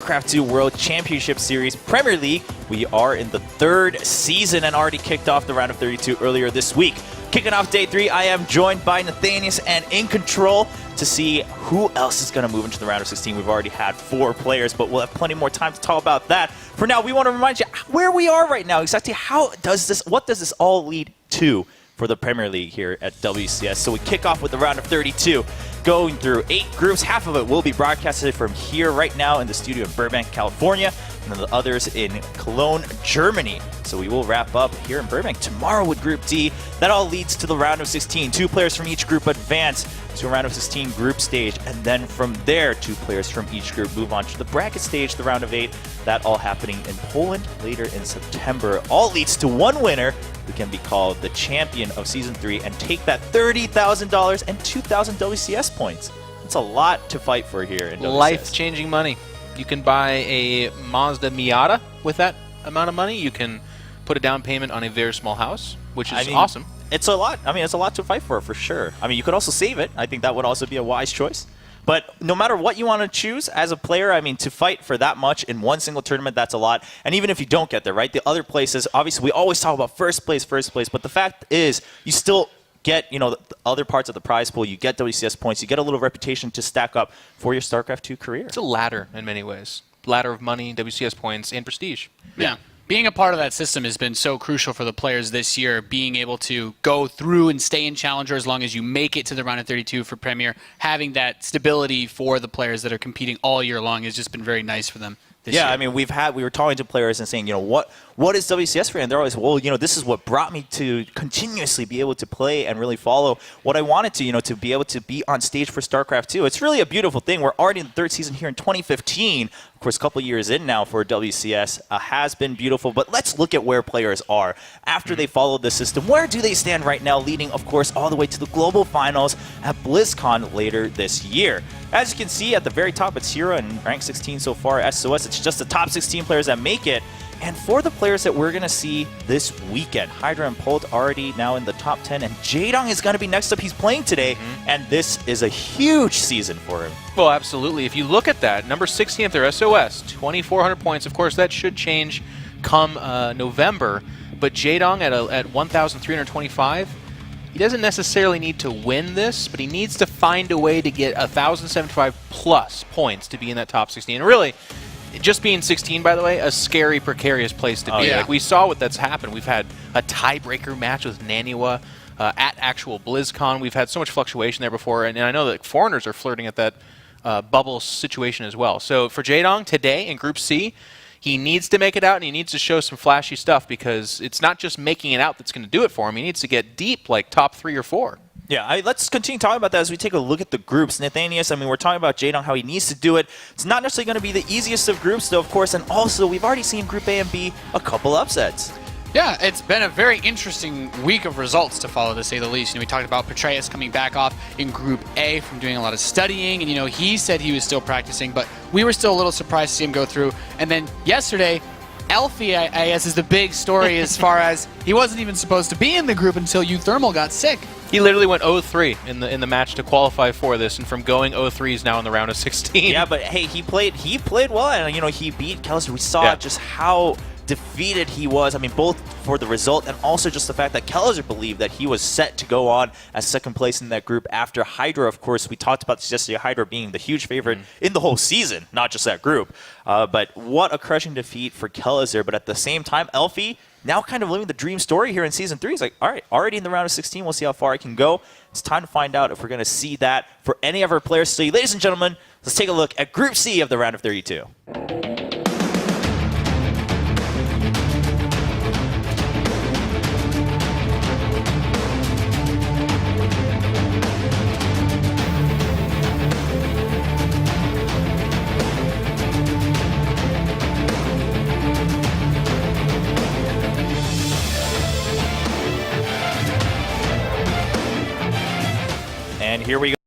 StarCraft 2 World Championship Series Premier League. We are in the third season and already kicked off the round of 32 earlier this week. Kicking off day 3, I am joined by Nathanius and In Control to see who else is going to move into the round of 16. We've already had 4 players, but we'll have plenty more time to talk about that. For now, we want to remind you where we are right now. Exactly what does this all lead to for the Premier League here at WCS? So we kick off with the round of 32. Going through 8 groups. Half of it will be broadcasted from here right now in the studio in Burbank, California, and then the others in Cologne, Germany. So we will wrap up here in Burbank tomorrow with Group D. That all leads to the round of 16. 2 players from each group advance to a round of 16 group stage, and then from there, 2 players from each group move on to the bracket stage, the round of 8. That all happening in Poland later in September. All leads to one winner who can be called the champion of Season 3 and take that $30,000 and 2,000 WCS points. It's a lot to fight for here in WCS. Life-changing money. You can buy a Mazda Miata with that amount of money. You can put a down payment on a very small house, which is awesome. It's a lot. I mean, it's a lot to fight for sure. I mean, you could also save it. I think that would also be a wise choice. But no matter what you want to choose as a player, I mean, to fight for that much in one single tournament, that's a lot. And even if you don't get there, right, the other places, obviously we always talk about first place, but the fact is you still get, the other parts of the prize pool. You get WCS points. You get a little reputation to stack up for your StarCraft 2 career. It's a ladder in many ways. Ladder of money, WCS points, and prestige. Yeah. Being a part of that system has been so crucial for the players this year, being able to go through and stay in Challenger as long as you make it to the round of 32 for Premier. Having that stability for the players that are competing all year long has just been very nice for them this year. Yeah, I mean, we were talking to players and saying, what is WCS for you? And they're always, well, this is what brought me to continuously be able to play and really follow what I wanted to be able to be on stage for StarCraft 2. It's really a beautiful thing. We're already in the 3rd season here in 2015. Of course, a couple years in now for WCS has been beautiful. But let's look at where players are after they followed the system. Where do they stand right now, leading, of course, all the way to the global finals at BlizzCon later this year? As you can see at the very top, it's Hero and rank 16 so far. SOS, it's just the top 16 players that make it. And for the players that we're going to see this weekend, Hydra and Polt already now in the top 10, and Jaedong is going to be next up. He's playing today, and this is a huge season for him. Well, absolutely. If you look at that, number 16 at their SOS, 2,400 points. Of course, that should change come November. But Jaedong at 1,325, he doesn't necessarily need to win this, but he needs to find a way to get 1,075 plus points to be in that top 16. And really, just being 16, by the way, a scary, precarious place to be. Yeah. Like we saw what that's happened. We've had a tiebreaker match with Naniwa at actual BlizzCon. We've had so much fluctuation there before, and I know that foreigners are flirting at that bubble situation as well. So for Jaedong today in Group C, he needs to make it out, and he needs to show some flashy stuff because it's not just making it out that's going to do it for him. He needs to get deep, like top 3 or 4. Yeah, let's continue talking about that as we take a look at the groups. Nathanius, I mean, we're talking about Jaedong, how he needs to do it. It's not necessarily going to be the easiest of groups, though, of course, and also we've already seen Group A and B a couple upsets. Yeah, it's been a very interesting week of results to follow, to say the least. We talked about Petraeus coming back off in Group A from doing a lot of studying, and, he said he was still practicing, but we were still a little surprised to see him go through. And then yesterday, Elfie, I guess, is the big story as far as he wasn't even supposed to be in the group until Uthermal got sick. He literally went 0-3 in the match to qualify for this, and from going 0-3 is now in the round of 16. Yeah, but hey, he played well, and he beat Kelliser. We saw just how defeated he was. I mean, both for the result and also just the fact that Kelliser believed that he was set to go on as second place in that group after Hydra. Of course, we talked about this yesterday, Hydra being the huge favorite in the whole season, not just that group. But what a crushing defeat for Kelliser. But at the same time, Elfie now kind of living the dream story here in Season 3. He's like, all right, already in the round of 16. We'll see how far I can go. It's time to find out if we're going to see that for any of our players. So, ladies and gentlemen, let's take a look at Group C of the round of 32. And here we go.